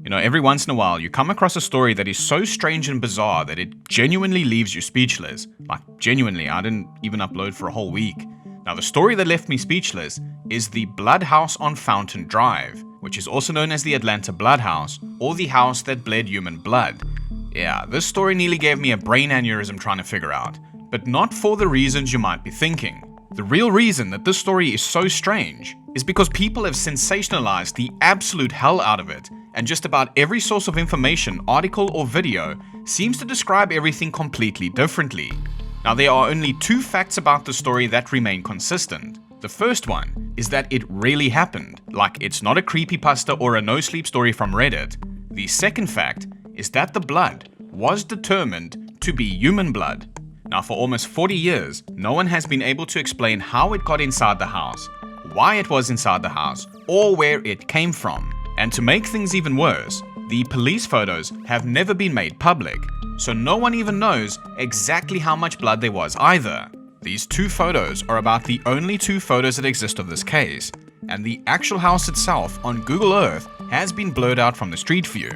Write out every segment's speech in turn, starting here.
You know, every once in a while, you come across a story that is so strange and bizarre that it genuinely leaves you speechless. Like, genuinely, I didn't even upload for a whole week. Now, the story that left me speechless is the Blood House on Fountain Drive, which is also known as the Atlanta Blood House, or the house that bled human blood. Yeah, this story nearly gave me a brain aneurysm trying to figure out, but not for the reasons you might be thinking. The real reason that this story is so strange is because people have sensationalized the absolute hell out of it, and just about every source of information, article or video seems to describe everything completely differently. Now, there are only two facts about the story that remain consistent. The first one is that it really happened, like it's not a creepypasta or a no-sleep story from Reddit. The second fact is that the blood was determined to be human blood. Now, for almost 40 years, no one has been able to explain how it got inside the house, why it was inside the house, or where it came from. And to make things even worse, the police photos have never been made public, so no one even knows exactly how much blood there was either. These two photos are about the only two photos that exist of this case, and the actual house itself on Google Earth has been blurred out from the street view.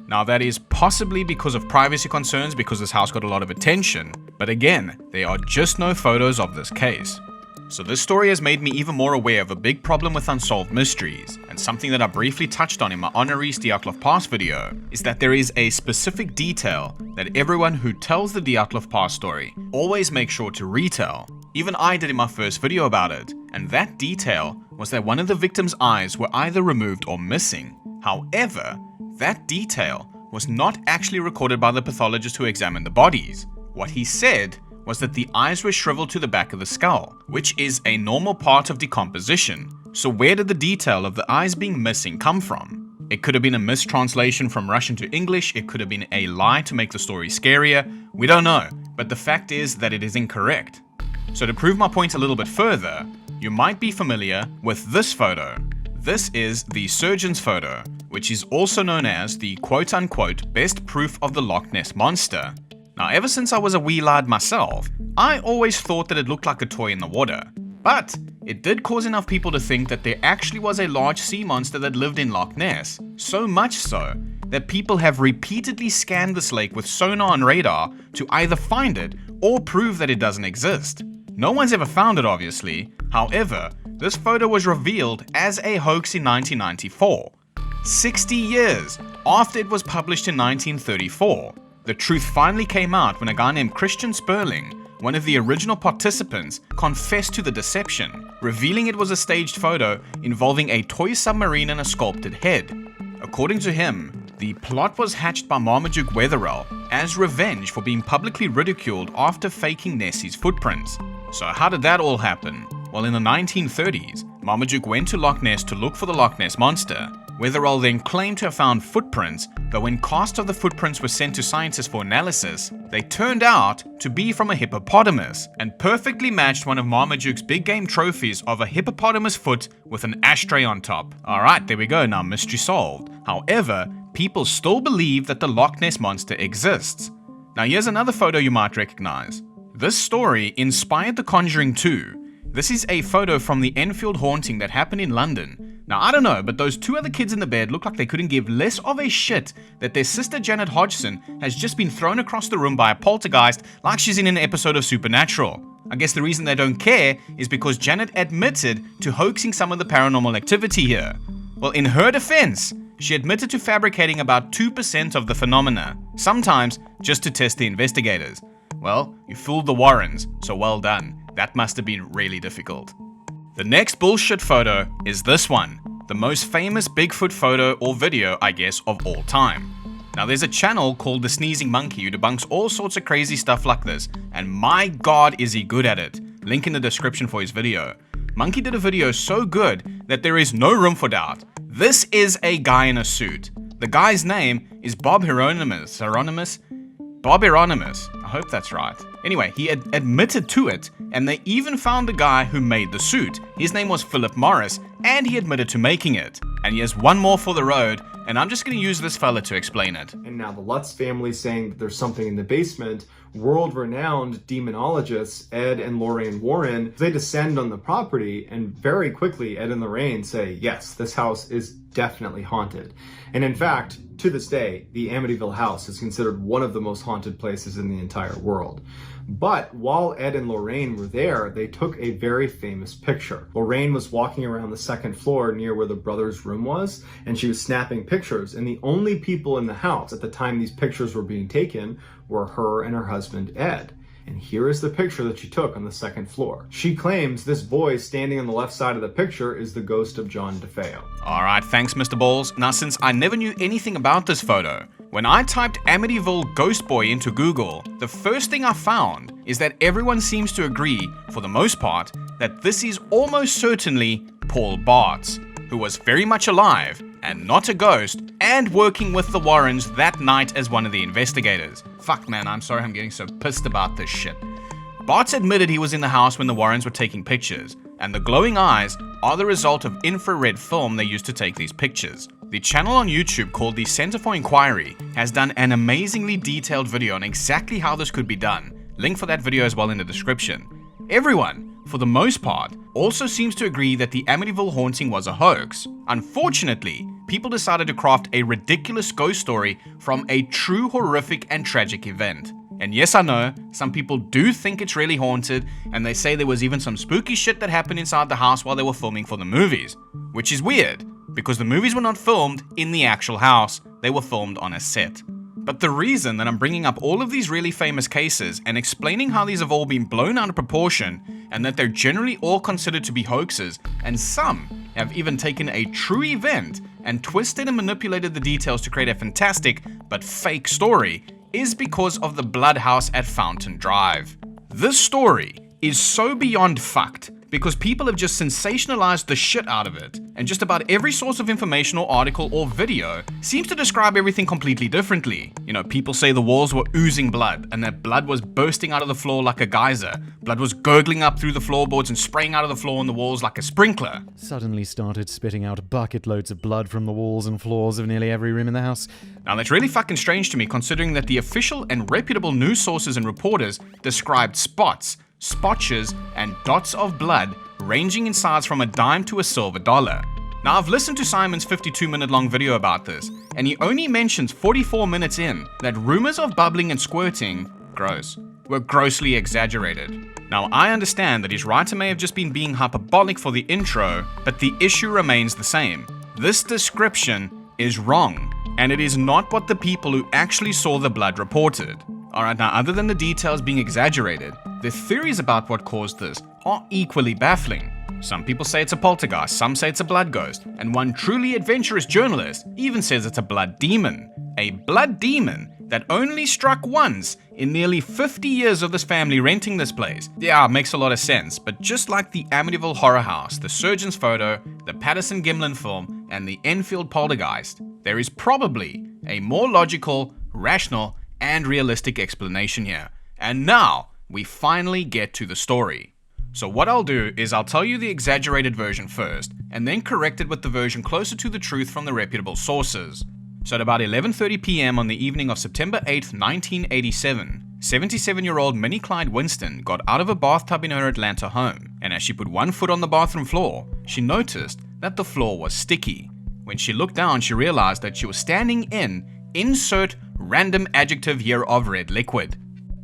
Now, that is possibly because of privacy concerns, because this house got a lot of attention, but again, there are just no photos of this case. So this story has made me even more aware of a big problem with unsolved mysteries, and something that I briefly touched on in my Honorees Dyatlov Pass video is that there is a specific detail that everyone who tells the Dyatlov Pass story always makes sure to retell. Even I did in my first video about it, and that detail was that one of the victim's eyes were either removed or missing. However, that detail was not actually recorded by the pathologist who examined the bodies. What he said was that the eyes were shriveled to the back of the skull, which is a normal part of decomposition. So where did the detail of the eyes being missing come from? It could have been a mistranslation from Russian to English, it could have been a lie to make the story scarier, we don't know, but the fact is that it is incorrect. So to prove my point a little bit further, you might be familiar with this photo. This is the surgeon's photo, which is also known as the quote-unquote best proof of the Loch Ness monster. Now, ever since I was a wee lad myself, I always thought that it looked like a toy in the water. But it did cause enough people to think that there actually was a large sea monster that lived in Loch Ness. So much so that people have repeatedly scanned this lake with sonar and radar to either find it or prove that it doesn't exist. No one's ever found it, obviously. However, this photo was revealed as a hoax in 1994. 60 years after it was published in 1934. The truth finally came out when a guy named Christian Sperling, one of the original participants, confessed to the deception, revealing it was a staged photo involving a toy submarine and a sculpted head. According to him, the plot was hatched by Marmaduke Wetherell as revenge for being publicly ridiculed after faking Nessie's footprints. So how did that all happen? Well, in the 1930s, Marmaduke went to Loch Ness to look for the Loch Ness monster. Wetherell then claimed to have found footprints, but when casts of the footprints were sent to scientists for analysis, they turned out to be from a hippopotamus, and perfectly matched one of Marmaduke's big game trophies of a hippopotamus foot with an ashtray on top. Alright, there we go, now mystery solved. However, people still believe that the Loch Ness monster exists. Now here's another photo you might recognize. This story inspired The Conjuring 2. This is a photo from the Enfield haunting that happened in London. Now, I don't know, but those two other kids in the bed look like they couldn't give less of a shit that their sister Janet Hodgson has just been thrown across the room by a poltergeist like she's in an episode of Supernatural. I guess the reason they don't care is because Janet admitted to hoaxing some of the paranormal activity here. Well, in her defense, she admitted to fabricating about 2% of the phenomena, sometimes just to test the investigators. Well, you fooled the Warrens, so well done. That must have been really difficult. The next bullshit photo is this one, the most famous Bigfoot photo or video, I guess, of all time. Now, there's a channel called The Sneezing Monkey who debunks all sorts of crazy stuff like this, and my god is he good at it. Link in the description for his video. Monkey did a video so good that there is no room for doubt. This is a guy in a suit. The guy's name is Bob Hieronymus. Bob Hieronymus. I hope that's right. Anyway, he admitted to it, and they even found the guy who made the suit. His name was Philip Morris, and he admitted to making it. And he has one more for the road, and I'm just going to use this fella to explain it. And now the Lutz family saying that there's something in the basement, world-renowned demonologists, Ed and Lorraine Warren, they descend on the property, and very quickly Ed and Lorraine say, yes, this house is definitely haunted. And in fact, to this day, the Amityville house is considered one of the most haunted places in the entire world. But while Ed and Lorraine were there, they took a very famous picture. Lorraine was walking around the second floor near where the brothers' room was, and she was snapping pictures. And the only people in the house at the time these pictures were being taken were her and her husband, Ed. And here is the picture that she took on the second floor. She claims this boy standing on the left side of the picture is the ghost of John DeFeo. Alright, thanks Mr. Balls. Now since I never knew anything about this photo, when I typed Amityville Ghost Boy into Google, the first thing I found is that everyone seems to agree, for the most part, that this is almost certainly Paul Bartz, who was very much alive and not a ghost, and working with the Warrens that night as one of the investigators. Fuck man, I'm sorry I'm getting so pissed about this shit. Bartz admitted he was in the house when the Warrens were taking pictures, and the glowing eyes are the result of infrared film they used to take these pictures. The channel on YouTube called the Center for Inquiry has done an amazingly detailed video on exactly how this could be done. Link for that video as well in the description. Everyone, for the most part, also seems to agree that the Amityville haunting was a hoax. Unfortunately, people decided to craft a ridiculous ghost story from a true horrific and tragic event. And yes, I know, some people do think it's really haunted, and they say there was even some spooky shit that happened inside the house while they were filming for the movies. Which is weird, because the movies were not filmed in the actual house, they were filmed on a set. But the reason that I'm bringing up all of these really famous cases and explaining how these have all been blown out of proportion, and that they're generally all considered to be hoaxes, and some have even taken a true event and twisted and manipulated the details to create a fantastic but fake story, is because of the Blood House at Fountain Drive. This story is so beyond fucked because people have just sensationalized the shit out of it, and just about every source of information or article or video seems to describe everything completely differently. You know, people say the walls were oozing blood, and that blood was bursting out of the floor like a geyser. Blood was gurgling up through the floorboards and spraying out of the floor and the walls like a sprinkler. Suddenly started spitting out bucket loads of blood from the walls and floors of nearly every room in the house. Now that's really fucking strange to me, considering that the official and reputable news sources and reporters described spots, spotches, and dots of blood ranging in size from a dime to a silver dollar. Now I've listened to Simon's 52-minute long video about this, and he only mentions 44 minutes in that rumors of bubbling and squirting, gross, were grossly exaggerated. Now I understand that his writer may have just been being hyperbolic for the intro, but the issue remains the same. This description is wrong, and it is not what the people who actually saw the blood reported. Alright, now other than the details being exaggerated, the theories about what caused this are equally baffling. Some people say it's a poltergeist, some say it's a blood ghost, and one truly adventurous journalist even says it's a blood demon. A blood demon that only struck once in nearly 50 years of this family renting this place. Yeah, it makes a lot of sense, but just like the Amityville Horror House, the Surgeon's Photo, the Patterson-Gimlin film, and the Enfield Poltergeist, there is probably a more logical, rational, and realistic explanation here. And now, we finally get to the story. So what I'll do is I'll tell you the exaggerated version first, and then correct it with the version closer to the truth from the reputable sources. So at about 11:30 p.m. on the evening of September 8th, 1987, 77-year-old Minnie Clyde Winston got out of a bathtub in her Atlanta home, and as she put one foot on the bathroom floor, she noticed that the floor was sticky. When she looked down, she realized that she was standing in, insert random adjective here of red liquid.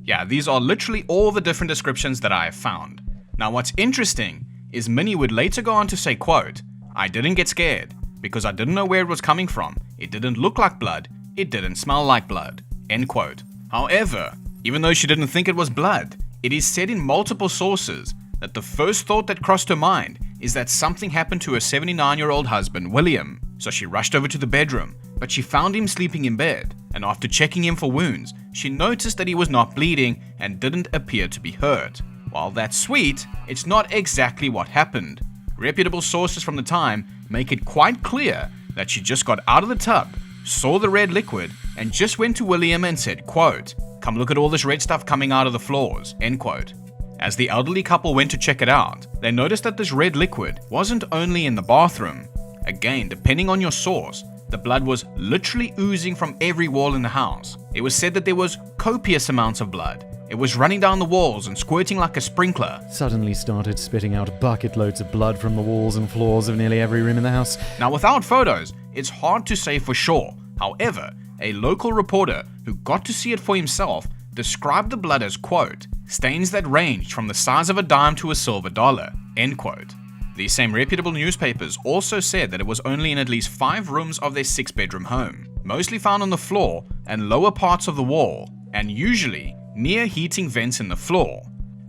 Yeah, these are literally all the different descriptions that I have found. Now what's interesting is Minnie would later go on to say, quote, "I didn't get scared because I didn't know where it was coming from. It didn't look like blood. It didn't smell like blood." End quote. However, even though she didn't think it was blood, it is said in multiple sources that the first thought that crossed her mind is that something happened to her 79-year-old husband, William. So she rushed over to the bedroom, but she found him sleeping in bed, and after checking him for wounds, she noticed that he was not bleeding and didn't appear to be hurt. While that's sweet, it's not exactly what happened. Reputable sources from the time make it quite clear that she just got out of the tub, saw the red liquid, and just went to William and said, quote, "Come look at all this red stuff coming out of the floors," end quote. As the elderly couple went to check it out, they noticed that this red liquid wasn't only in the bathroom. Again, depending on your source, the blood was literally oozing from every wall in the house. It was said that there was copious amounts of blood It was running down the walls and squirting like a sprinkler. Suddenly started spitting out bucket loads of blood from the walls and floors of nearly every room in the house. Now, without photos, it's hard to say for sure. However, a local reporter who got to see it for himself described the blood as, quote, stains that ranged from the size of a dime to a silver dollar, end quote. These same reputable newspapers also said that it was only in at least 5 rooms of their 6-bedroom home, mostly found on the floor and lower parts of the wall, and usually near heating vents in the floor.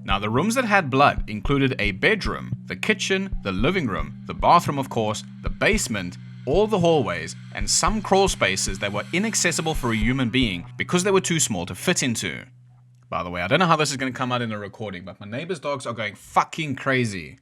Now, the rooms that had blood included a bedroom, the kitchen, the living room, the bathroom of course, the basement, all the hallways, and some crawl spaces that were inaccessible for a human being because they were too small to fit into. By the way, I don't know how this is going to come out in the recording, but my neighbor's dogs are going fucking crazy.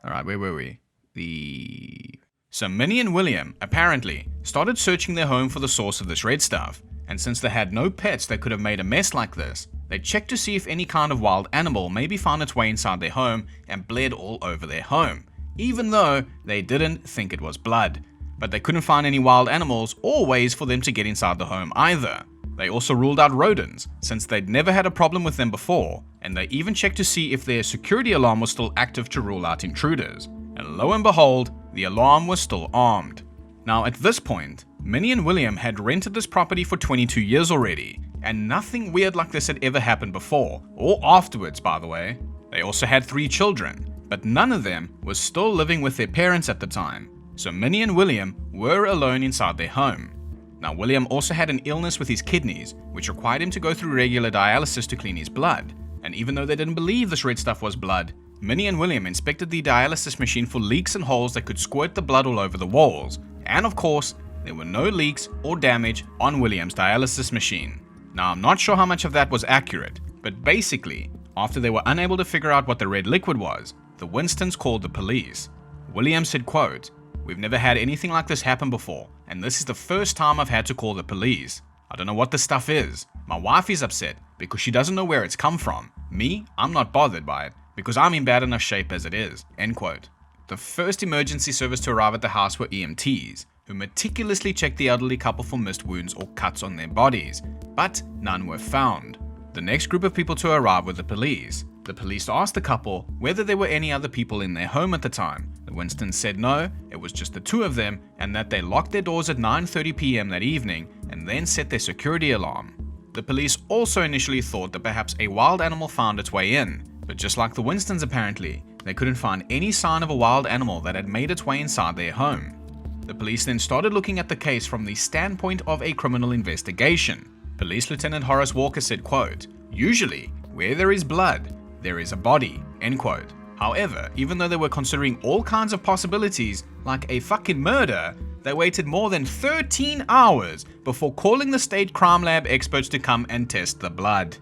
Alright, where were we? So Minnie and William, apparently, started searching their home for the source of this red stuff, and since they had no pets that could have made a mess like this, they checked to see if any kind of wild animal maybe found its way inside their home and bled all over their home, even though they didn't think it was blood. But they couldn't find any wild animals or ways for them to get inside the home either. They also ruled out rodents, since they'd never had a problem with them before, and they even checked to see if their security alarm was still active to rule out intruders. And lo and behold, the alarm was still armed. Now at this point, Minnie and William had rented this property for 22 years already, and nothing weird like this had ever happened before, or afterwards by the way. They also had 3 children, but none of them was still living with their parents at the time, so Minnie and William were alone inside their home. Now, William also had an illness with his kidneys, which required him to go through regular dialysis to clean his blood. And even though they didn't believe this red stuff was blood, Minnie and William inspected the dialysis machine for leaks and holes that could squirt the blood all over the walls. And of course, there were no leaks or damage on William's dialysis machine. Now, I'm not sure how much of that was accurate, but basically, after they were unable to figure out what the red liquid was, the Winstons called the police. William said, quote, "We've never had anything like this happen before, and this is the first time I've had to call the police. I don't know what the stuff is. My wife is upset because she doesn't know where it's come from. Me, I'm not bothered by it because I'm in bad enough shape as it is." End quote. The first emergency service to arrive at the house were EMTs, who meticulously checked the elderly couple for missed wounds or cuts on their bodies, but none were found. The next group of people to arrive were the police. The police asked the couple whether there were any other people in their home at the time. The Winstons said no, it was just the 2 of them, and that they locked their doors at 9:30 p.m. that evening and then set their security alarm. The police also initially thought that perhaps a wild animal found its way in, but just like the Winstons apparently, they couldn't find any sign of a wild animal that had made its way inside their home. The police then started looking at the case from the standpoint of a criminal investigation. Police Lieutenant Horace Walker said, quote, "Usually, where there is blood, there is a body," end quote. However, even though they were considering all kinds of possibilities, like a fucking murder, they waited more than 13 hours before calling the state crime lab experts to come and test the blood.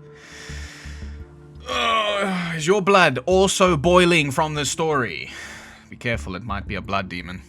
Is your blood also boiling from this story? Be careful, it might be a blood demon.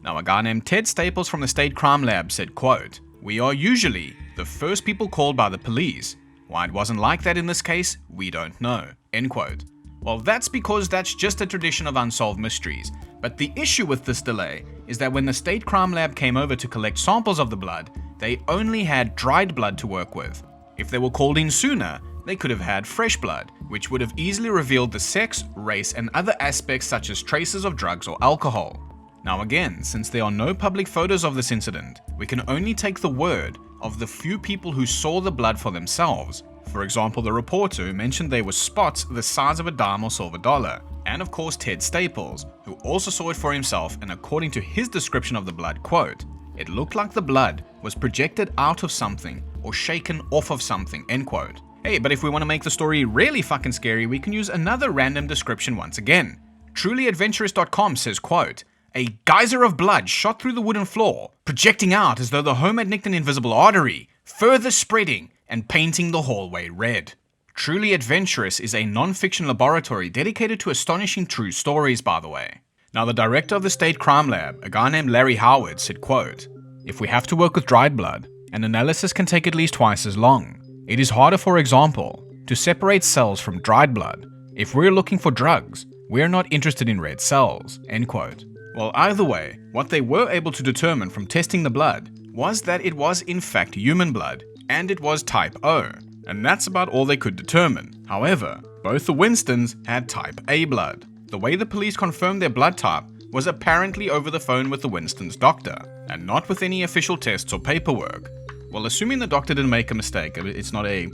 Now, a guy named Ted Staples from the state crime lab said, quote, "We are usually the first people called by the police. Why it wasn't like that in this case, we don't know," end quote. Well, that's because that's just a tradition of unsolved mysteries. But the issue with this delay is that when the state crime lab came over to collect samples of the blood, they only had dried blood to work with. If they were called in sooner, they could have had fresh blood, which would have easily revealed the sex, race, and other aspects such as traces of drugs or alcohol. Now again, since there are no public photos of this incident, we can only take the word of the few people who saw the blood for themselves. For example, the reporter who mentioned there were spots the size of a dime or silver dollar, and of course Ted Staples, who also saw it for himself, and according to his description of the blood, quote, "It looked like the blood was projected out of something or shaken off of something," end quote. Hey, but if we want to make the story really fucking scary, we can use another random description once again. TrulyAdventurous.com says, quote, "A geyser of blood shot through the wooden floor, projecting out as though the home had nicked an invisible artery, further spreading and painting the hallway red." Truly Adventurous is a non-fiction laboratory dedicated to astonishing true stories, by the way. Now, the director of the state crime lab, a guy named Larry Howard, said, quote, "If we have to work with dried blood, an analysis can take at least twice as long. It is harder, for example, to separate cells from dried blood. If we're looking for drugs, we're not interested in red cells," end quote. Well, either way, what they were able to determine from testing the blood was that it was in fact human blood, and it was type O. and that's about all they could determine. However, both the Winstons had type A blood. The way the police confirmed their blood type was apparently over the phone with the Winstons' doctor, and not with any official tests or paperwork. Well, assuming the doctor didn't make a mistake, it's not a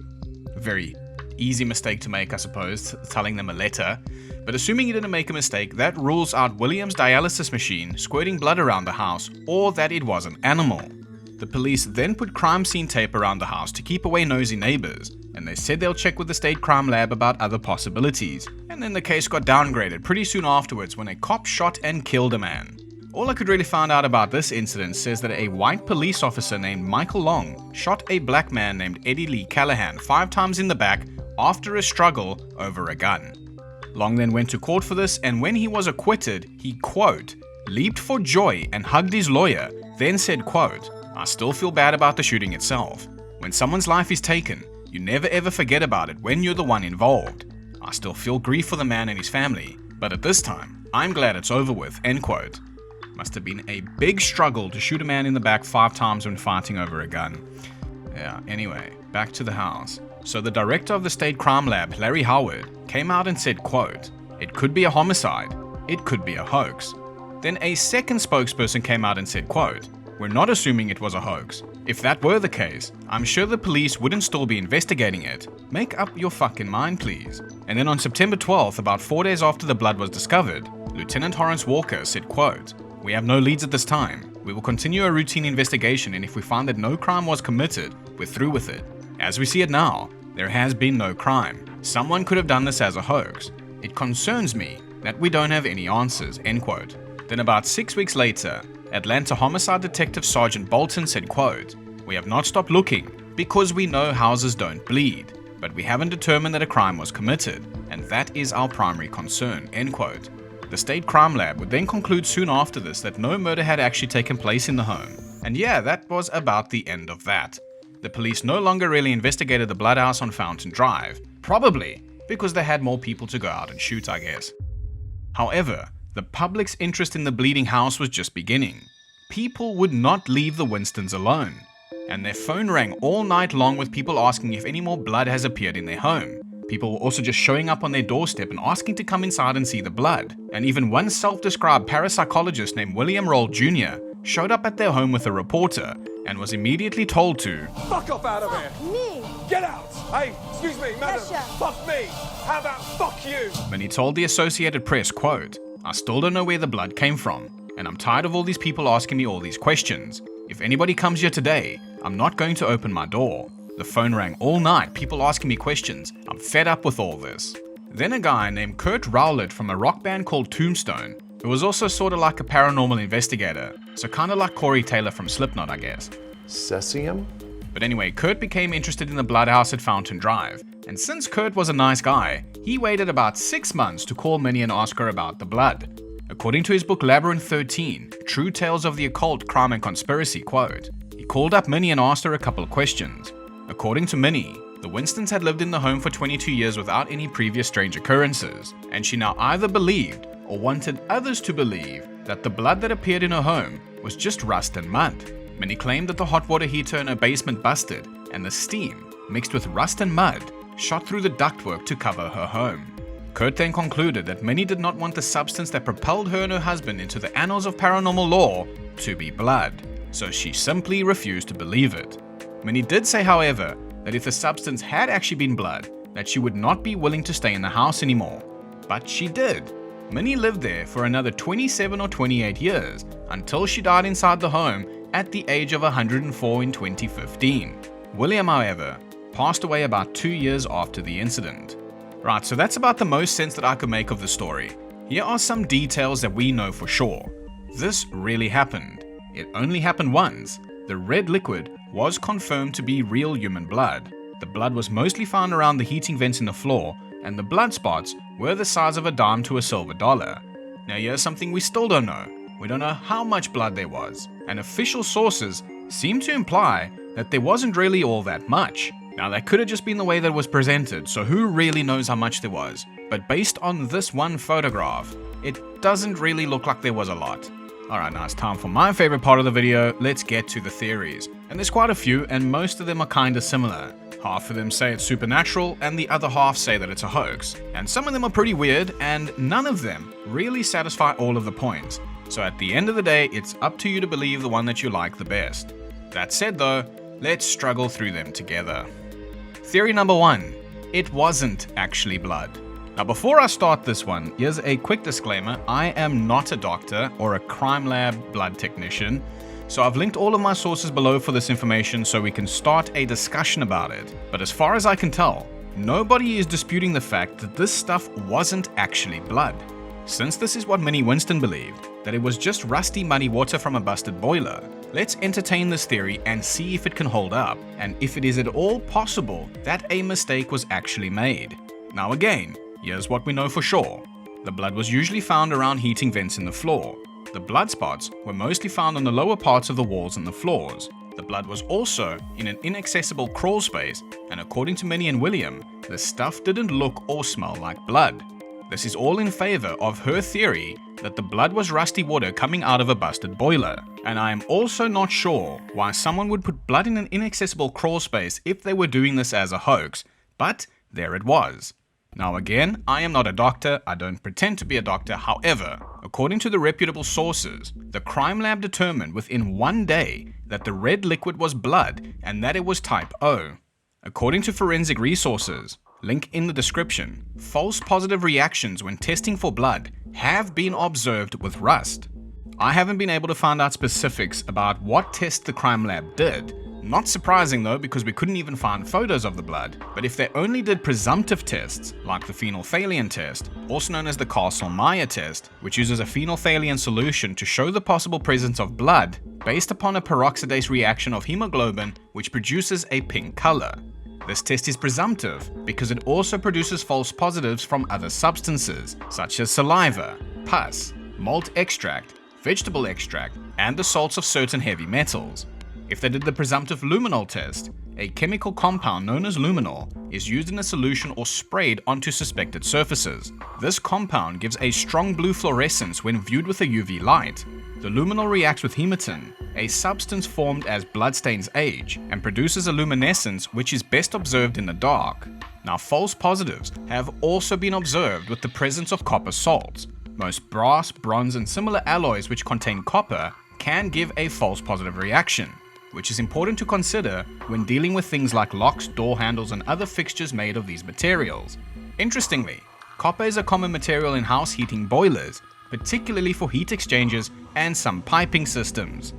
very easy mistake to make, I suppose, telling them a letter, but assuming he didn't make a mistake, that rules out William's dialysis machine squirting blood around the house, or that it was an animal. The police then put crime scene tape around the house to keep away nosy neighbors, and they said they'll check with the state crime lab about other possibilities, and then the case got downgraded pretty soon afterwards when a cop shot and killed a man. All I could really find out about this incident says that a white police officer named Michael Long shot a black man named Eddie Lee Callahan 5 times in the back after a struggle over a gun. Long then went to court for this, and when he was acquitted, he, quote, leaped for joy and hugged his lawyer, then said, quote, I still feel bad about the shooting itself. When someone's life is taken, you never ever forget about it when you're the one involved. I still feel grief for the man and his family, but at this time, I'm glad it's over with, end quote. Must have been a big struggle to shoot a man in the back 5 times when fighting over a gun. Yeah, anyway, back to the house. So the director of the state crime lab, Larry Howard, came out and said, quote, it could be a homicide, it could be a hoax. Then a second spokesperson came out and said, quote, we're not assuming it was a hoax. If that were the case, I'm sure the police wouldn't still be investigating it. Make up your fucking mind, please. And then on September 12th, about 4 days after the blood was discovered, Lieutenant Horace Walker said, quote, we have no leads at this time. We will continue a routine investigation, and if we find that no crime was committed, we're through with it. As we see it now, there has been no crime. Someone could have done this as a hoax. It concerns me that we don't have any answers, end quote. Then about 6 weeks later, Atlanta Homicide Detective Sergeant Bolton said, quote, we have not stopped looking because we know houses don't bleed, but we haven't determined that a crime was committed, and that is our primary concern, end quote. The state crime lab would then conclude soon after this that no murder had actually taken place in the home. And yeah, that was about the end of that. The police no longer really investigated the blood house on Fountain Drive, probably because they had more people to go out and shoot, I guess. However, the public's interest in the bleeding house was just beginning. People would not leave the Winstons alone, and their phone rang all night long with people asking if any more blood has appeared in their home. People were also just showing up on their doorstep and asking to come inside and see the blood. And even one self-described parapsychologist named William Roll Jr. showed up at their home with a reporter and was immediately told to fuck off out of here! Me! Get out! Hey, excuse me, madam! Kesha. Fuck me! How about fuck you? when he told the Associated Press, quote, I still don't know where the blood came from, and I'm tired of all these people asking me all these questions. If anybody comes here today, I'm not going to open my door. The phone rang all night, people asking me questions. I'm fed up with all this. Then a guy named Kurt Rowlett from a rock band called Tombstone, who was also sort of like a paranormal investigator, so kind of like Corey Taylor from Slipknot, I guess. Cesium? But anyway, Kurt became interested in the blood house at Fountain Drive, and since Kurt was a nice guy, he waited about 6 months to call Minnie and ask her about the blood. According to his book Labyrinth 13, True Tales of the Occult, Crime and Conspiracy, quote, he called up Minnie and asked her a couple of questions. According to Minnie, the Winstons had lived in the home for 22 years without any previous strange occurrences, and she now either believed or wanted others to believe that the blood that appeared in her home was just rust and mud. Minnie claimed that the hot water heater in her basement busted, and the steam, mixed with rust and mud, shot through the ductwork to cover her home. Kurt then concluded that Minnie did not want the substance that propelled her and her husband into the annals of paranormal lore to be blood, so she simply refused to believe it. Minnie did say, however, that if the substance had actually been blood, that she would not be willing to stay in the house anymore. But she did. Minnie lived there for another 27 or 28 years, until she died inside the home at the age of 104 in 2015. William, however, passed away about 2 years after the incident. Right, so that's about the most sense that I could make of the story. Here are some details that we know for sure. This really happened. It only happened once. The red liquid was confirmed to be real human blood. The blood was mostly found around the heating vents in the floor, and the blood spots were the size of a dime to a silver dollar. Now here's something we still don't know. We don't know how much blood there was, and official sources seem to imply that there wasn't really all that much. Now that could have just been the way that it was presented, so who really knows how much there was? But based on this one photograph, it doesn't really look like there was a lot. Alright, now it's time for my favorite part of the video. Let's get to the theories. And there's quite a few, and most of them are kinda similar. Half of them say it's supernatural, and the other half say that it's a hoax. And some of them are pretty weird, and none of them really satisfy all of the points. So at the end of the day, it's up to you to believe the one that you like the best. That said though, let's struggle through them together. Theory number 1. It wasn't actually blood. Now before I start this one, here's a quick disclaimer. I am not a doctor or a crime lab blood technician. So I've linked all of my sources below for this information so we can start a discussion about it. But as far as I can tell, nobody is disputing the fact that this stuff wasn't actually blood. Since this is what Minnie Winston believed, that it was just rusty muddy water from a busted boiler, let's entertain this theory and see if it can hold up, and if it is at all possible that a mistake was actually made. Now again, here's what we know for sure. The blood was usually found around heating vents in the floor. The blood spots were mostly found on the lower parts of the walls and the floors. The blood was also in an inaccessible crawl space, and according to Minnie and William, the stuff didn't look or smell like blood. This is all in favor of her theory that the blood was rusty water coming out of a busted boiler. And I am also not sure why someone would put blood in an inaccessible crawl space if they were doing this as a hoax, but there it was. Now again, I am not a doctor, I don't pretend to be a doctor, however, according to the reputable sources, the crime lab determined within 1 day that the red liquid was blood and that it was type O. According to forensic resources, link in the description, false positive reactions when testing for blood have been observed with rust. I haven't been able to find out specifics about what test the crime lab did. Not surprising though, because we couldn't even find photos of the blood, but if they only did presumptive tests, like the phenolphthalein test, also known as the Castle-Meyer test, which uses a phenolphthalein solution to show the possible presence of blood based upon a peroxidase reaction of hemoglobin, which produces a pink color. This test is presumptive because it also produces false positives from other substances, such as saliva, pus, malt extract, vegetable extract, and the salts of certain heavy metals. If they did the presumptive luminol test, a chemical compound known as luminol is used in a solution or sprayed onto suspected surfaces. This compound gives a strong blue fluorescence when viewed with a UV light. The luminol reacts with hematin, a substance formed as bloodstains age, and produces a luminescence which is best observed in the dark. Now false positives have also been observed with the presence of copper salts. Most brass, bronze, and similar alloys which contain copper can give a false positive reaction, which is important to consider when dealing with things like locks, door handles, and other fixtures made of these materials. Interestingly, copper is a common material in house heating boilers, particularly for heat exchangers and some piping systems.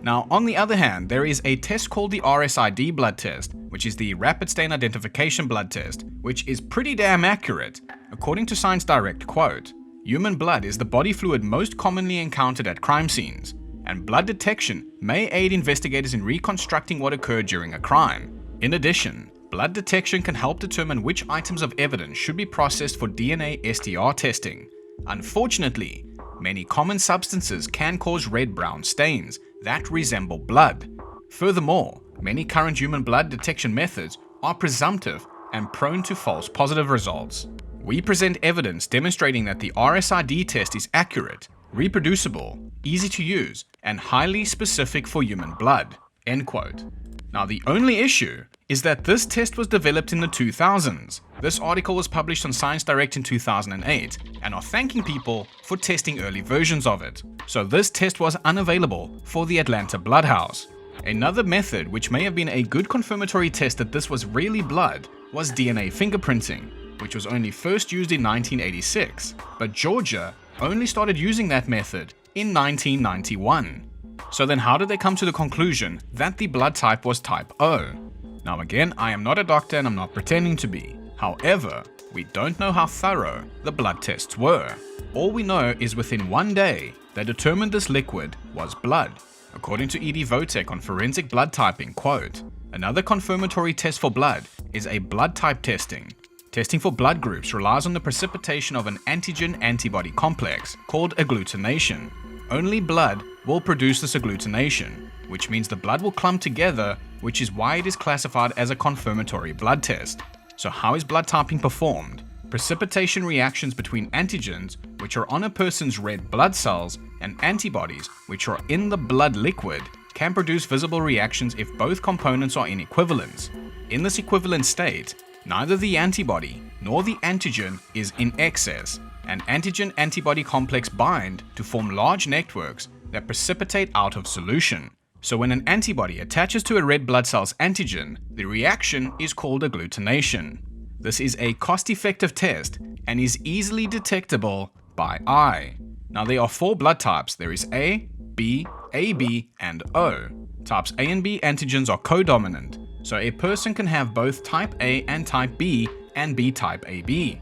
Now, on the other hand, there is a test called the RSID blood test, which is the Rapid Stain Identification blood test, which is pretty damn accurate. According to Science Direct, quote, "Human blood is the body fluid most commonly encountered at crime scenes, and blood detection may aid investigators in reconstructing what occurred during a crime. In addition, blood detection can help determine which items of evidence should be processed for DNA STR testing. Unfortunately, many common substances can cause red-brown stains that resemble blood. Furthermore, many current human blood detection methods are presumptive and prone to false positive results. We present evidence demonstrating that the RSID test is accurate, reproducible, easy to use, and highly specific for human blood." End quote. Now the only issue is that this test was developed in the 2000s. This article was published on Science Direct in 2008 and are thanking people for testing early versions of it. So this test was unavailable for the Atlanta Bloodhouse. Another method which may have been a good confirmatory test that this was really blood was DNA fingerprinting, which was only first used in 1986, but Georgia only started using that method in 1991. So then how did they come to the conclusion that the blood type was type O? Now again, I am not a doctor and I'm not pretending to be. However, we don't know how thorough the blood tests were. All we know is within 1 day, they determined this liquid was blood. According to Edie Votek on forensic blood typing, quote, "Another confirmatory test for blood is a blood type testing. Testing for blood groups relies on the precipitation of an antigen-antibody complex called agglutination. Only blood will produce this agglutination, which means the blood will clump together, which is why it is classified as a confirmatory blood test. So how is blood typing performed? Precipitation reactions between antigens, which are on a person's red blood cells, and antibodies, which are in the blood liquid, can produce visible reactions if both components are in equivalence. In this equivalent state, neither the antibody nor the antigen is in excess, and antigen-antibody complex bind to form large networks that precipitate out of solution. So when an antibody attaches to a red blood cell's antigen, the reaction is called agglutination. This is a cost-effective test and is easily detectable by eye. Now there are 4 blood types. There is A, B, AB, and O. Types A and B antigens are codominant, so a person can have both type A and type B and B type AB.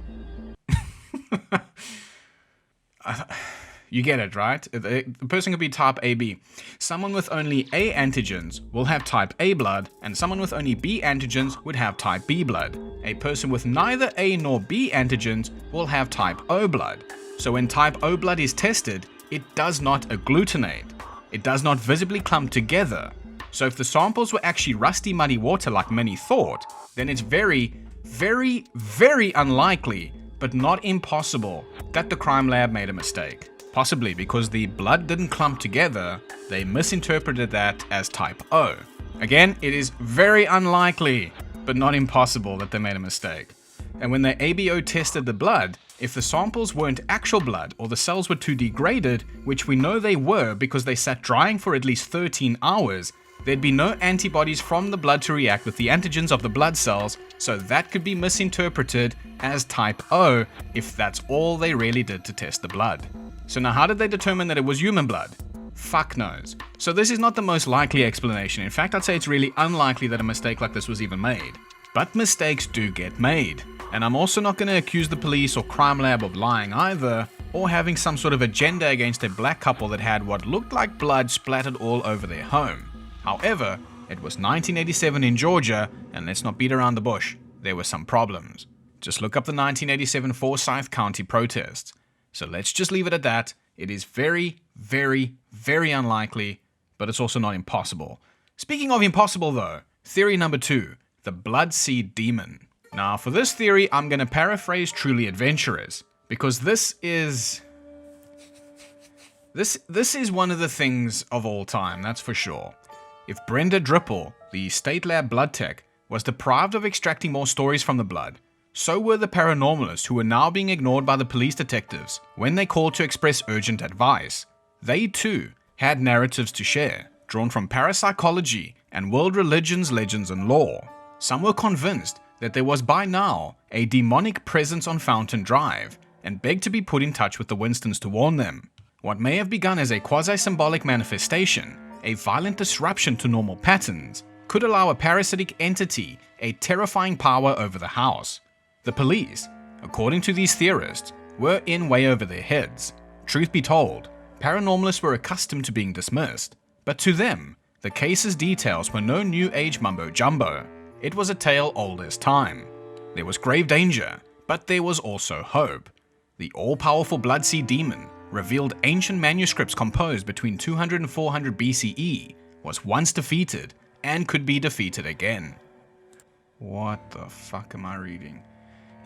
You get it, right? The person could be type AB. Someone with only A antigens will have type A blood, and someone with only B antigens would have type B blood. A person with neither A nor B antigens will have type O blood. So when type O blood is tested, it does not agglutinate. It does not visibly clump together. So if the samples were actually rusty, muddy water like many thought, then it's very, very, very unlikely, but not impossible, that the crime lab made a mistake. Possibly because the blood didn't clump together, they misinterpreted that as type O. Again, it is very unlikely, but not impossible that they made a mistake. And when the ABO tested the blood, if the samples weren't actual blood or the cells were too degraded, which we know they were because they sat drying for at least 13 hours, there'd be no antibodies from the blood to react with the antigens of the blood cells, so that could be misinterpreted as type O if that's all they really did to test the blood. So now how did they determine that it was human blood? Fuck knows. So this is not the most likely explanation. In fact, I'd say it's really unlikely that a mistake like this was even made. But mistakes do get made. And I'm also not going to accuse the police or crime lab of lying either, or having some sort of agenda against a black couple that had what looked like blood splattered all over their home. However, it was 1987 in Georgia, and let's not beat around the bush. There were some problems. Just look up the 1987 Forsyth County protests. So let's just leave it at that. It is very, very, very unlikely, but it's also not impossible. Speaking of impossible though, theory number 2, the blood seed demon. Now for this theory, I'm going to paraphrase Truly Adventurous, because this is one of the things of all time, that's for sure. If Brenda Dripple, the state lab blood tech, was deprived of extracting more stories from the blood, so were the paranormalists who were now being ignored by the police detectives when they called to express urgent advice. They too had narratives to share, drawn from parapsychology and world religions, legends, and lore. Some were convinced that there was by now a demonic presence on Fountain Drive and begged to be put in touch with the Winstons to warn them. What may have begun as a quasi-symbolic manifestation, a violent disruption to normal patterns, could allow a parasitic entity a terrifying power over the house. The police, according to these theorists, were in way over their heads. Truth be told, paranormalists were accustomed to being dismissed, but to them, the case's details were no new age mumbo-jumbo. It was a tale old as time. There was grave danger, but there was also hope. The all-powerful blood sea demon revealed ancient manuscripts composed between 200 and 400 BCE, was once defeated and could be defeated again. What the fuck am I reading?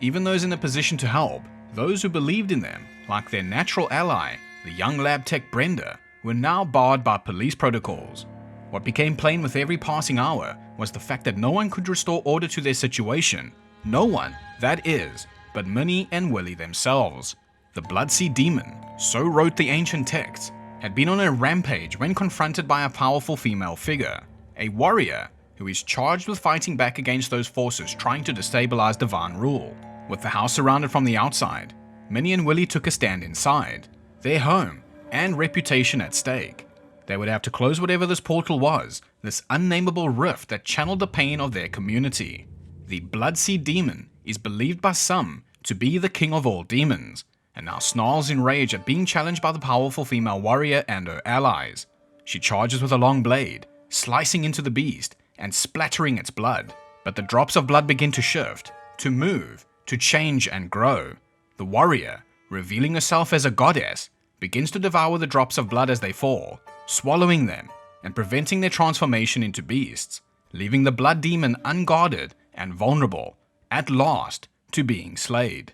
Even those in a position to help, those who believed in them, like their natural ally, the young lab tech Brenda, were now barred by police protocols. What became plain with every passing hour was the fact that no one could restore order to their situation. No one, that is, but Minnie and Willie themselves. The blood sea demon, so wrote the ancient texts, had been on a rampage when confronted by a powerful female figure, a warrior who is charged with fighting back against those forces trying to destabilize divine rule. With the house surrounded from the outside, Minnie and Willie took a stand inside, their home and reputation at stake. They would have to close whatever this portal was, this unnameable rift that channeled the pain of their community. The blood sea demon is believed by some to be the king of all demons, and now snarls in rage at being challenged by the powerful female warrior and her allies. She charges with a long blade, slicing into the beast and splattering its blood. But the drops of blood begin to shift, to move, to change and grow. The warrior, revealing herself as a goddess, begins to devour the drops of blood as they fall, swallowing them and preventing their transformation into beasts, leaving the blood demon unguarded and vulnerable, at last to being slayed.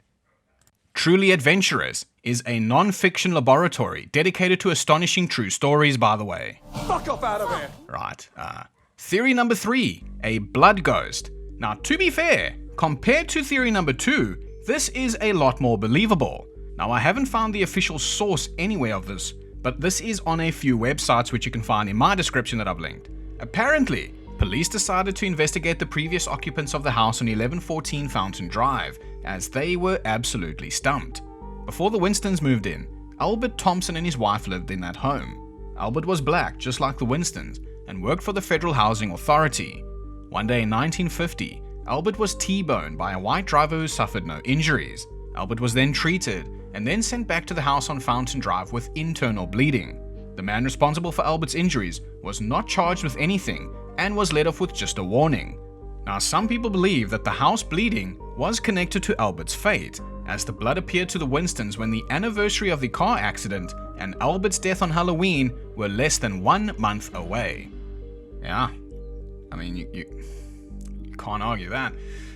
Truly Adventurous is a non-fiction laboratory dedicated to astonishing true stories, by the way. Fuck off out of here! Right. Theory number 3, a blood ghost. Now, to be fair, compared to theory number 2, this is a lot more believable. Now, I haven't found the official source anywhere of this, but this is on a few websites which you can find in my description that I've linked. Apparently, police decided to investigate the previous occupants of the house on 1114 Fountain Drive, as they were absolutely stumped. Before the Winstons moved in, Albert Thompson and his wife lived in that home. Albert was black, just like the Winstons, and worked for the Federal Housing Authority. One day in 1950, Albert was T-boned by a white driver who suffered no injuries. Albert was then treated and then sent back to the house on Fountain Drive with internal bleeding. The man responsible for Albert's injuries was not charged with anything and was let off with just a warning. Now, some people believe that the house bleeding was connected to Albert's fate, as the blood appeared to the Winstons when the anniversary of the car accident and Albert's death on Halloween were less than 1 month away. Yeah, I mean, you can't argue that.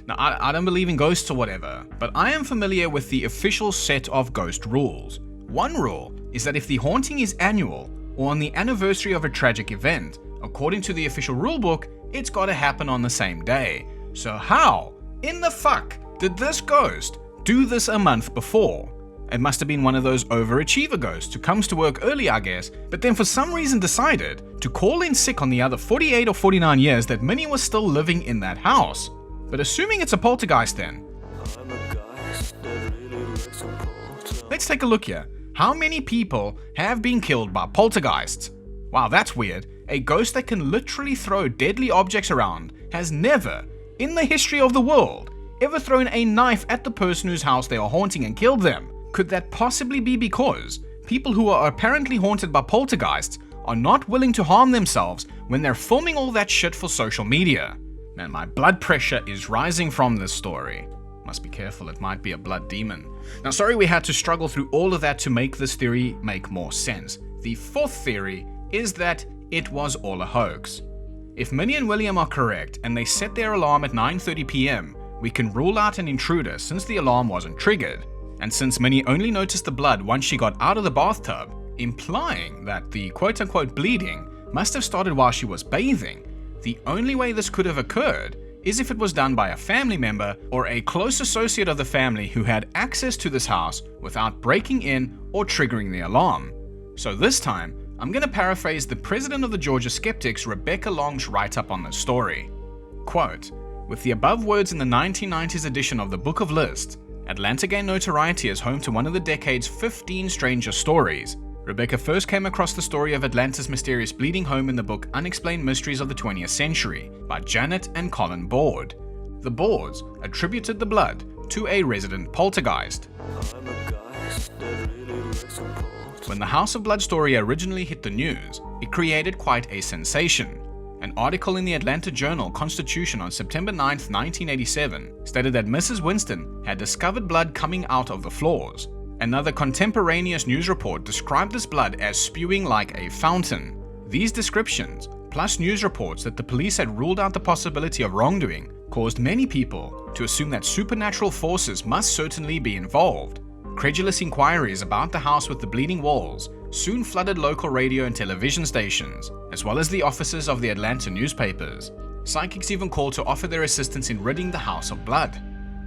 Now, I don't believe in ghosts or whatever, but I am familiar with the official set of ghost rules. One rule is that if the haunting is annual or on the anniversary of a tragic event, according to the official rulebook, it's got to happen on the same day. So how in the fuck did this ghost do this a month before? It must have been one of those overachiever ghosts who comes to work early, I guess, but then for some reason decided to call in sick on the other 48 or 49 years that Minnie was still living in that house. But assuming it's a poltergeist then, let's take a look here. How many people have been killed by poltergeists? Wow, that's weird. A ghost that can literally throw deadly objects around has never, in the history of the world, ever thrown a knife at the person whose house they are haunting and killed them. Could that possibly be because people who are apparently haunted by poltergeists are not willing to harm themselves when they're filming all that shit for social media? Man, my blood pressure is rising from this story. Must be careful, it might be a blood demon. Now, sorry we had to struggle through all of that to make this theory make more sense. The fourth theory is that it was all a hoax. If Minnie and William are correct and they set their alarm at 9:30 p.m, we can rule out an intruder since the alarm wasn't triggered. And since Minnie only noticed the blood once she got out of the bathtub, implying that the quote-unquote bleeding must have started while she was bathing, the only way this could have occurred is if it was done by a family member or a close associate of the family who had access to this house without breaking in or triggering the alarm. So this time, I'm going to paraphrase the president of the Georgia Skeptics, Rebecca Long's write-up on this story. Quote, "With the above words in the 1990s edition of the Book of Lists, Atlanta gained notoriety as home to one of the decade's 15 strangest stories. Rebecca first came across the story of Atlanta's mysterious bleeding home in the book Unexplained Mysteries of the 20th Century by Janet and Colin Board. The Boards attributed the blood to a resident poltergeist. When the House of Blood story originally hit the news, it created quite a sensation. An article in the Atlanta Journal-Constitution on September 9, 1987 stated that Mrs. Winston had discovered blood coming out of the floors. Another contemporaneous news report described this blood as spewing like a fountain. These descriptions, plus news reports that the police had ruled out the possibility of wrongdoing, caused many people to assume that supernatural forces must certainly be involved. Credulous inquiries about the house with the bleeding walls soon flooded local radio and television stations, as well as the offices of the Atlanta newspapers. Psychics even called to offer their assistance in ridding the house of blood.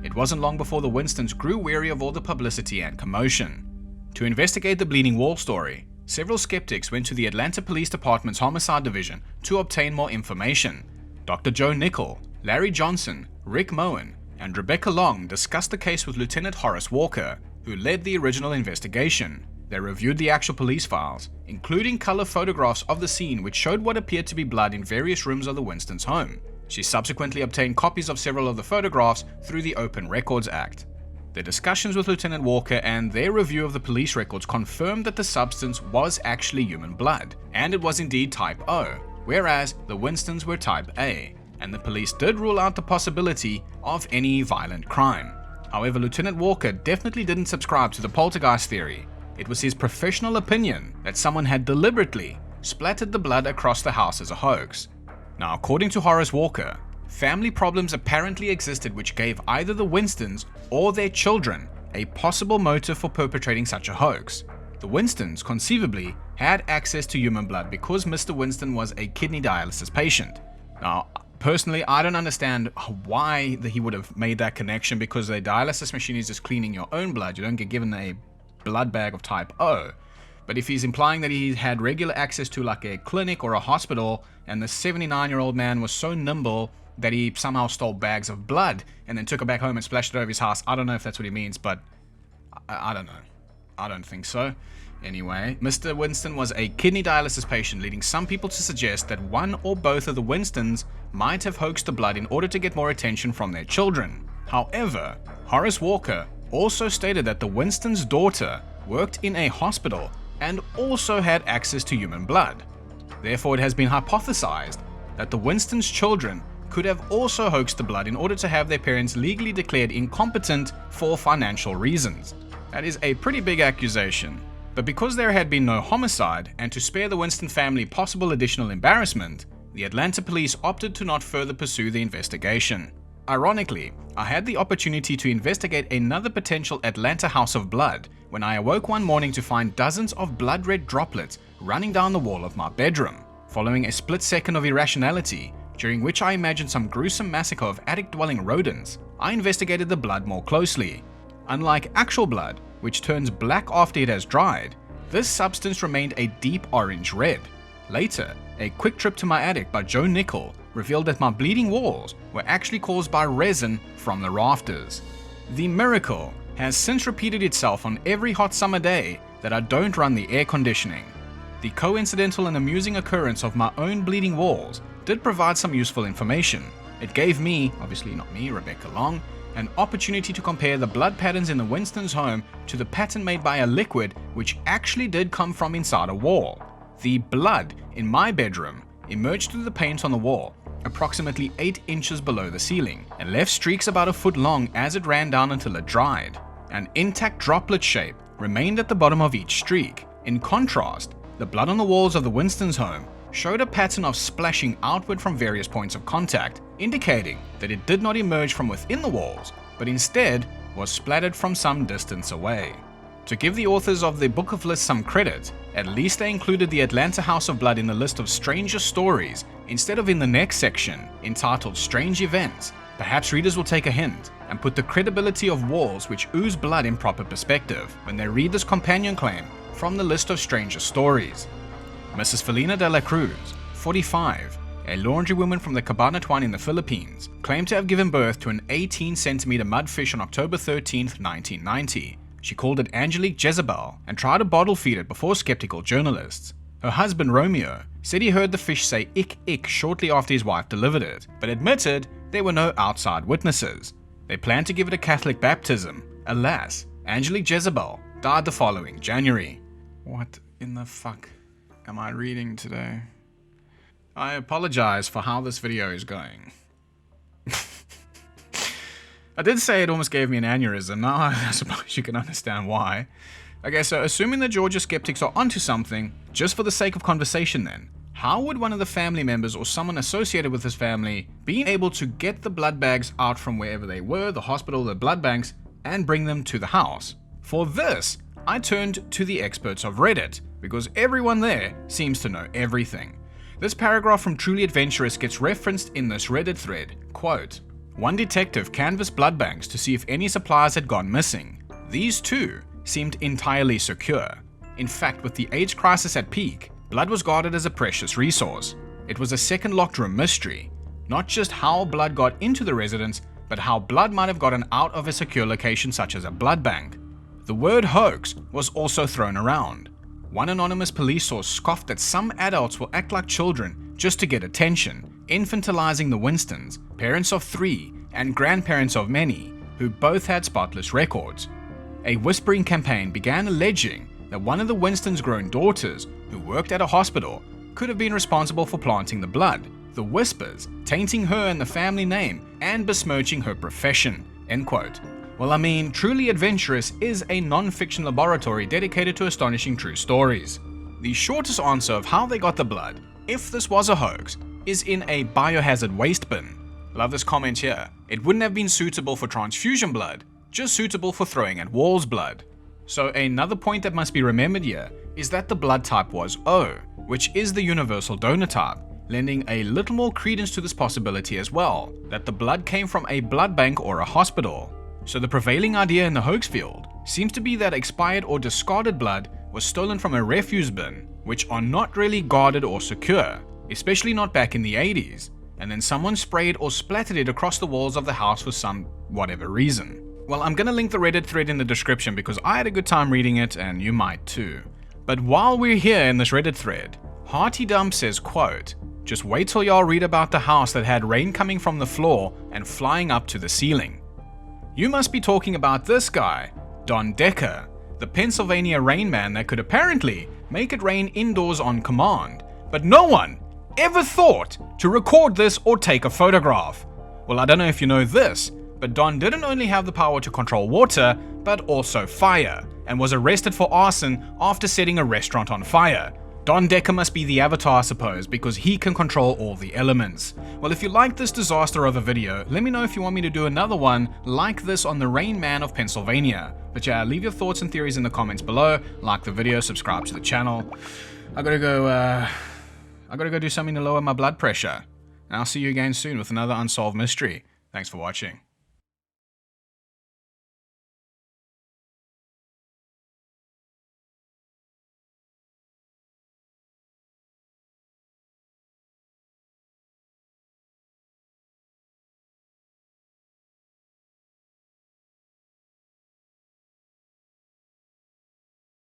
It wasn't long before the Winstons grew weary of all the publicity and commotion. To investigate the bleeding wall story, several skeptics went to the Atlanta Police Department's Homicide Division to obtain more information. Dr. Joe Nickel, Larry Johnson, Rick Moen, and Rebecca Long discussed the case with Lieutenant Horace Walker, who led the original investigation. They reviewed the actual police files, including color photographs of the scene which showed what appeared to be blood in various rooms of the Winstons' home. She subsequently obtained copies of several of the photographs through the Open Records Act. Their discussions with Lieutenant Walker and their review of the police records confirmed that the substance was actually human blood, and it was indeed type O, whereas the Winstons were type A, and the police did rule out the possibility of any violent crime. However, Lieutenant Walker definitely didn't subscribe to the poltergeist theory. It was his professional opinion that someone had deliberately splattered the blood across the house as a hoax. Now, according to Horace Walker, family problems apparently existed which gave either the Winstons or their children a possible motive for perpetrating such a hoax. The Winstons, conceivably, had access to human blood because Mr. Winston was a kidney dialysis patient. Now, personally, I don't understand why he would have made that connection, because a dialysis machine is just cleaning your own blood. You don't get given a blood bag of type O. But if he's implying that he had regular access to like a clinic or a hospital, and the 79-year-old man was so nimble that he somehow stole bags of blood and then took it back home and splashed it over his house, I don't know if that's what he means, but I don't know. I don't think so. Anyway, Mr. Winston was a kidney dialysis patient, leading some people to suggest that one or both of the Winstons might have hoaxed the blood in order to get more attention from their children. However, Horace Walker also stated that the Winstons' daughter worked in a hospital and also had access to human blood. Therefore, it has been hypothesized that the Winstons' children could have also hoaxed the blood in order to have their parents legally declared incompetent for financial reasons. That is a pretty big accusation. But because there had been no homicide, and to spare the Winston family possible additional embarrassment, the Atlanta police opted to not further pursue the investigation. Ironically, I had the opportunity to investigate another potential Atlanta house of blood when I awoke one morning to find dozens of blood-red droplets running down the wall of my bedroom. Following a split second of irrationality, during which I imagined some gruesome massacre of attic-dwelling rodents, I investigated the blood more closely. Unlike actual blood, which turns black after it has dried, this substance remained a deep orange red. Later, a quick trip to my attic by Joe Nickel revealed that my bleeding walls were actually caused by resin from the rafters. The miracle has since repeated itself on every hot summer day that I don't run the air conditioning. The coincidental and amusing occurrence of my own bleeding walls did provide some useful information. It gave me, obviously not me, Rebecca Long, an opportunity to compare the blood patterns in the Winstons' home to the pattern made by a liquid which actually did come from inside a wall. The blood in my bedroom emerged through the paint on the wall, approximately 8 inches below the ceiling, and left streaks about a foot long as it ran down until it dried. An intact droplet shape remained at the bottom of each streak. In contrast, the blood on the walls of the Winstons' home showed a pattern of splashing outward from various points of contact, indicating that it did not emerge from within the walls, but instead was splattered from some distance away. To give the authors of the Book of Lists some credit, at least they included the Atlanta House of Blood in the list of strangest stories instead of in the next section entitled Strange Events. Perhaps readers will take a hint and put the credibility of walls which ooze blood in proper perspective when they read this companion claim from the list of strangest stories. Mrs. Felina de la Cruz, 45, a laundrywoman from the Cabanatuan in the Philippines, claimed to have given birth to an 18-centimeter mudfish on October 13, 1990. She called it Angelique Jezebel and tried to bottle feed it before skeptical journalists. Her husband Romeo said he heard the fish say ick ick shortly after his wife delivered it, but admitted there were no outside witnesses. They planned to give it a Catholic baptism. Alas, Angelique Jezebel died the following January. What in the fuck am I reading today? I apologize for how this video is going. I did say it almost gave me an aneurysm. Now I suppose you can understand why. Okay, so assuming the Georgia skeptics are onto something, just for the sake of conversation then, how would one of the family members or someone associated with this family be able to get the blood bags out from wherever they were, the hospital, the blood banks, and bring them to the house? For this, I turned to the experts of Reddit, because everyone there seems to know everything. This paragraph from Truly Adventurous gets referenced in this Reddit thread. Quote, one detective canvassed blood banks to see if any supplies had gone missing. These too seemed entirely secure. In fact, with the AIDS crisis at peak, blood was guarded as a precious resource. It was a second locked room mystery. Not just how blood got into the residence, but how blood might have gotten out of a secure location such as a blood bank. The word hoax was also thrown around. One anonymous police source scoffed that some adults will act like children just to get attention, infantilizing the Winstons, parents of 3 and grandparents of many, who both had spotless records. A whispering campaign began alleging that one of the Winstons' grown daughters, who worked at a hospital, could have been responsible for planting the blood, the whispers tainting her and the family name and besmirching her profession. End quote. Well, I mean, Truly Adventurous is a non-fiction laboratory dedicated to astonishing true stories. The shortest answer of how they got the blood, if this was a hoax, is in a biohazard waste bin. Love this comment here. It wouldn't have been suitable for transfusion blood, just suitable for throwing at walls blood. So another point that must be remembered here is that the blood type was O, which is the universal donor type, lending a little more credence to this possibility as well, that the blood came from a blood bank or a hospital. So the prevailing idea in the hoax field seems to be that expired or discarded blood was stolen from a refuse bin, which are not really guarded or secure, especially not back in the 80s, and then someone sprayed or splattered it across the walls of the house for some whatever reason. Well, I'm gonna link the Reddit thread in the description because I had a good time reading it and you might too. But while we're here in this Reddit thread, Hearty Dump says, quote, "Just wait till y'all read about the house that had rain coming from the floor and flying up to the ceiling." You must be talking about this guy, Don Decker, the Pennsylvania Rainman that could apparently make it rain indoors on command, but no one ever thought to record this or take a photograph. Well, I don't know if you know this, but Don didn't only have the power to control water, but also fire, and was arrested for arson after setting a restaurant on fire. Don Decker must be the avatar, I suppose, because he can control all the elements. Well, if you liked this disaster of a video, let me know if you want me to do another one like this on the Rain Man of Pennsylvania. But yeah, leave your thoughts and theories in the comments below, like the video, subscribe to the channel. I gotta go do something to lower my blood pressure. And I'll see you again soon with another unsolved mystery. Thanks for watching.